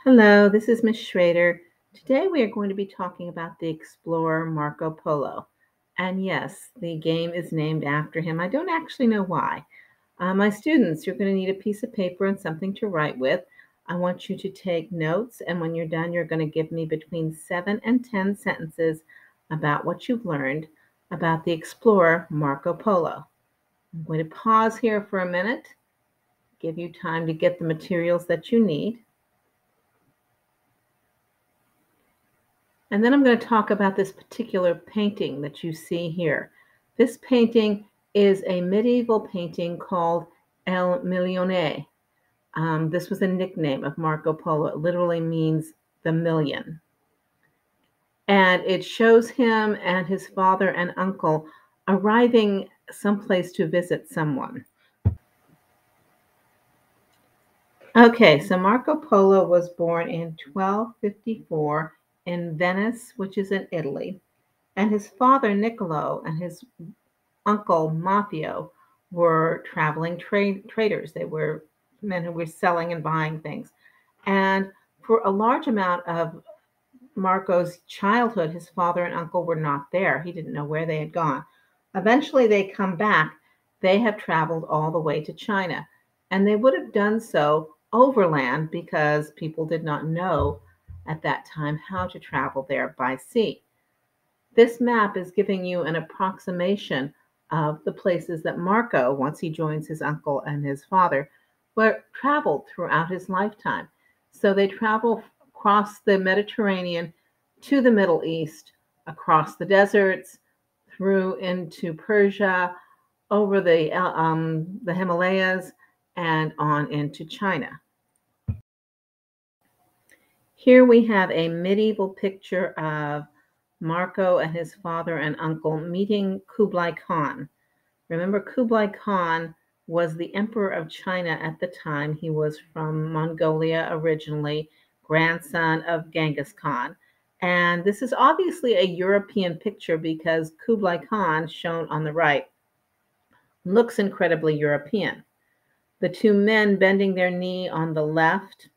Hello, this is Miss Schrader. Today we are going to be talking about the explorer Marco Polo. And yes, the game is named after him. I don't actually know why. My students, you're going to need a piece of paper and something to write with. I want you to take notes, and when you're done, you're going to give me between 7 and 10 sentences about what you've learned about the explorer Marco Polo. I'm going to pause here for a minute, give you time to get the materials that you need. And then I'm going to talk about this particular painting that you see here. This painting is a medieval painting called El Milione. This was a nickname of Marco Polo. It literally means the million. And it shows him and his father and uncle arriving someplace to visit someone. Okay, so Marco Polo was born in 1254 in Venice, which is in Italy. And his father, Niccolo, and his uncle, Maffeo, were traveling traders. They were men who were selling and buying things. And for a large amount of Marco's childhood, his father and uncle were not there. He didn't know where they had gone. Eventually, they come back. They have traveled all the way to China. And they would have done so overland because people did not know at that time how to travel there by sea. This map is giving you an approximation of the places that Marco, once he joins his uncle and his father, traveled throughout his lifetime. So they travel across the Mediterranean to the Middle East, across the deserts, through into Persia, over the Himalayas, and on into China. Here we have a medieval picture of Marco and his father and uncle meeting Kublai Khan. Remember, Kublai Khan was the emperor of China at the time. He was from Mongolia originally, grandson of Genghis Khan. And this is obviously a European picture because Kublai Khan, shown on the right, looks incredibly European. The two men bending their knee on the left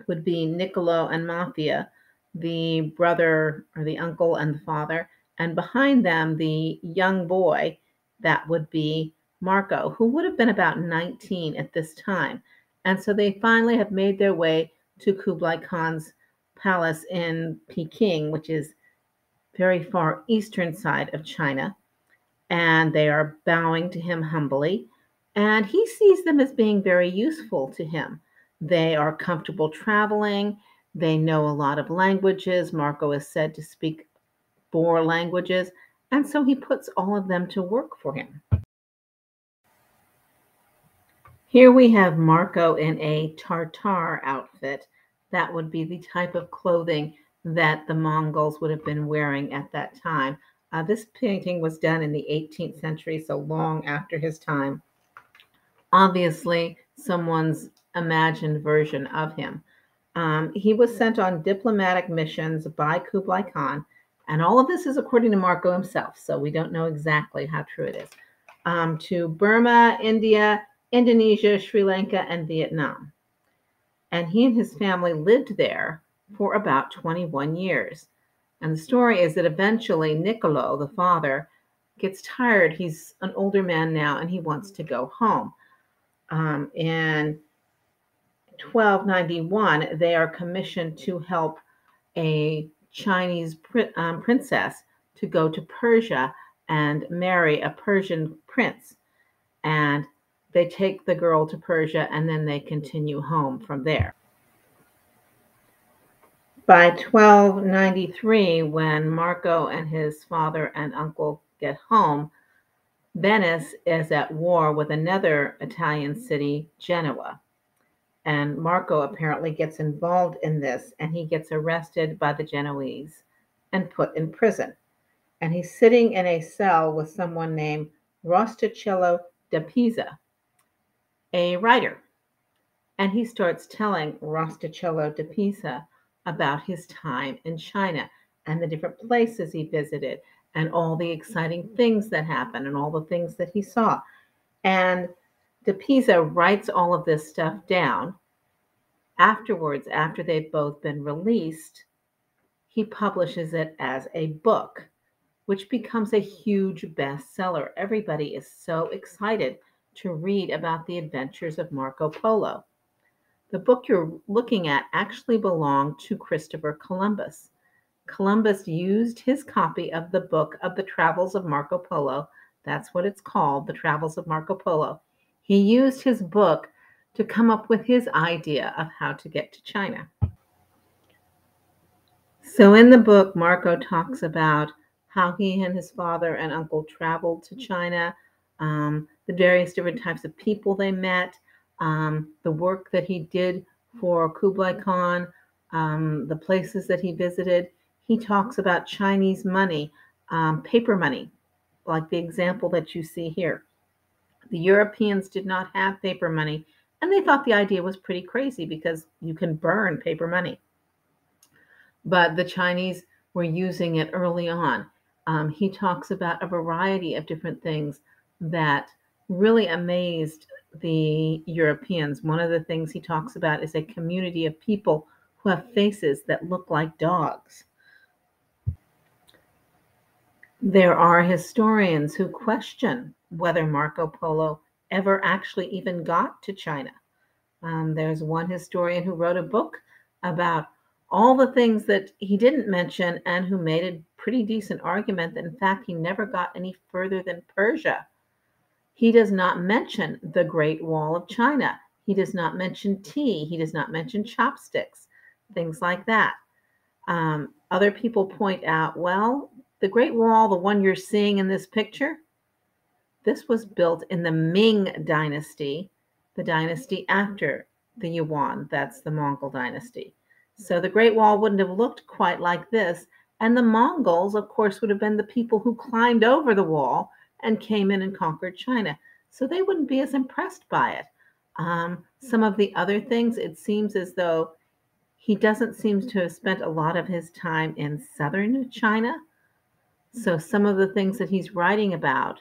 would be Niccolo and Mafia, the brother or the uncle and the father, and behind them, the young boy, that would be Marco, who would have been about 19 at this time. And so they finally have made their way to Kublai Khan's palace in Peking, which is very far eastern side of China, and they are bowing to him humbly. And he sees them as being very useful to him. They are comfortable traveling. They know a lot of languages. Marco is said to speak 4 languages. And so he puts all of them to work for him. Here we have Marco in a Tartar outfit. That would be the type of clothing that the Mongols would have been wearing at that time. This painting was done in the 18th century, so long after his time. Obviously, someone's imagined version of him. He was sent on diplomatic missions by Kublai Khan, and all of this is according to Marco himself, so we don't know exactly how true it is, to Burma, India, Indonesia, Sri Lanka, and Vietnam. And he and his family lived there for about 21 years. And the story is that eventually Niccolo, the father, gets tired. He's an older man now and he wants to go home. In 1291, they are commissioned to help a Chinese princess to go to Persia and marry a Persian prince. And they take the girl to Persia and then they continue home from there. By 1293, when Marco and his father and uncle get home, Venice is at war with another Italian city, Genoa. And Marco apparently gets involved in this and he gets arrested by the Genoese and put in prison. And he's sitting in a cell with someone named Rosticello da Pisa, a writer. And he starts telling Rosticello da Pisa about his time in China and the different places he visited and all the exciting things that happened and all the things that he saw. And de Pisa writes all of this stuff down. Afterwards, after they've both been released, he publishes it as a book, which becomes a huge bestseller. Everybody is so excited to read about the adventures of Marco Polo. The book you're looking at actually belonged to Christopher Columbus. Columbus used his copy of the book of the Travels of Marco Polo. That's what it's called, The Travels of Marco Polo. He used his book to come up with his idea of how to get to China. So in the book, Marco talks about how he and his father and uncle traveled to China, the various different types of people they met, the work that he did for Kublai Khan, the places that he visited. He talks about Chinese money, paper money, like the example that you see here. The Europeans did not have paper money, and they thought the idea was pretty crazy because you can burn paper money. But the Chinese were using it early on. He talks about a variety of different things that really amazed the Europeans. One of the things he talks about is a community of people who have faces that look like dogs. There are historians who question whether Marco Polo ever actually even got to China. There's one historian who wrote a book about all the things that he didn't mention and who made a pretty decent argument that, in fact, he never got any further than Persia. He does not mention the Great Wall of China. He does not mention tea. He does not mention chopsticks, things like that. Other people point out, well, the Great Wall, the one you're seeing in this picture, this was built in the Ming dynasty, the dynasty after the Yuan. That's the Mongol dynasty. So the Great Wall wouldn't have looked quite like this. And the Mongols, of course, would have been the people who climbed over the wall and came in and conquered China. So they wouldn't be as impressed by it. Some of the other things, it seems as though he doesn't seem to have spent a lot of his time in southern China. So some of the things that he's writing about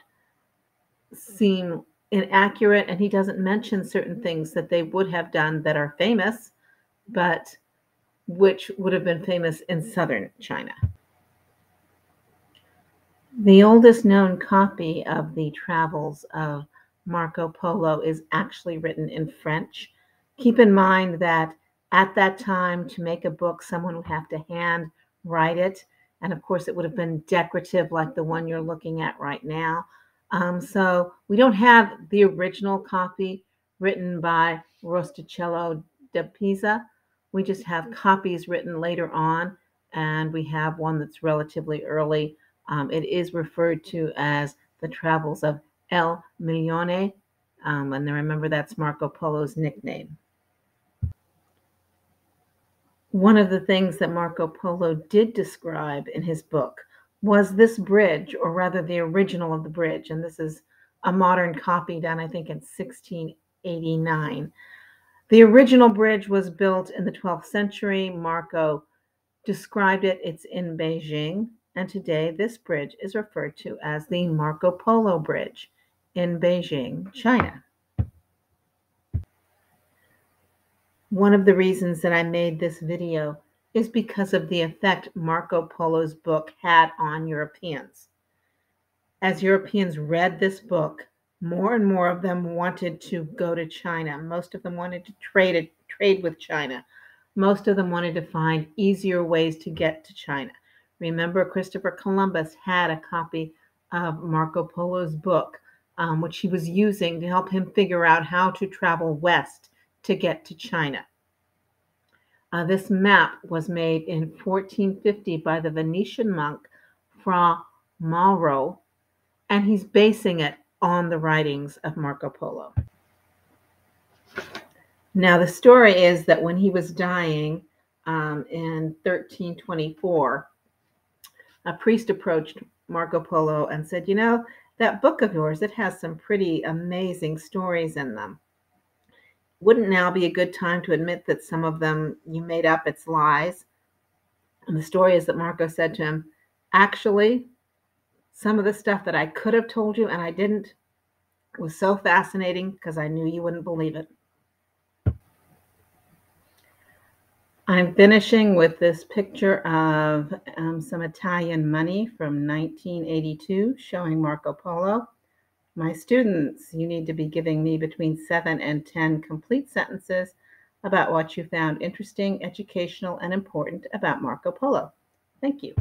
seem inaccurate, and he doesn't mention certain things that they would have done that are famous, but which would have been famous in southern China. The oldest known copy of the Travels of Marco Polo is actually written in French. Keep in mind that at that time, to make a book, someone would have to hand write it. And of course, it would have been decorative like the one you're looking at right now. So we don't have the original copy written by Rosticello da Pisa. We just have copies written later on, and we have one that's relatively early. It is referred to as the Travels of El Milione, and remember that's Marco Polo's nickname. One of the things that Marco Polo did describe in his book was this bridge, or rather the original of the bridge, and this is a modern copy done, I think, in 1689. The original bridge was built in the 12th century. Marco described it. It's in Beijing, and today this bridge is referred to as the Marco Polo Bridge in Beijing, China. One of the reasons that I made this video is because of the effect Marco Polo's book had on Europeans. As Europeans read this book, more and more of them wanted to go to China. Most of them wanted to trade with China. Most of them wanted to find easier ways to get to China. Remember, Christopher Columbus had a copy of Marco Polo's book, which he was using to help him figure out how to travel west to get to China. This map was made in 1450 by the Venetian monk Fra Mauro, and he's basing it on the writings of Marco Polo. Now, the story is that when he was dying in 1324, a priest approached Marco Polo and said, you know, that book of yours, it has some pretty amazing stories in them. Wouldn't now be a good time to admit that some of them you made up, it's lies? And the story is that Marco said to him, actually, some of the stuff that I could have told you and I didn't was so fascinating because I knew you wouldn't believe it. I'm finishing with this picture of some Italian money from 1982 showing Marco Polo. My students, you need to be giving me between 7 and 10 complete sentences about what you found interesting, educational, and important about Marco Polo. Thank you.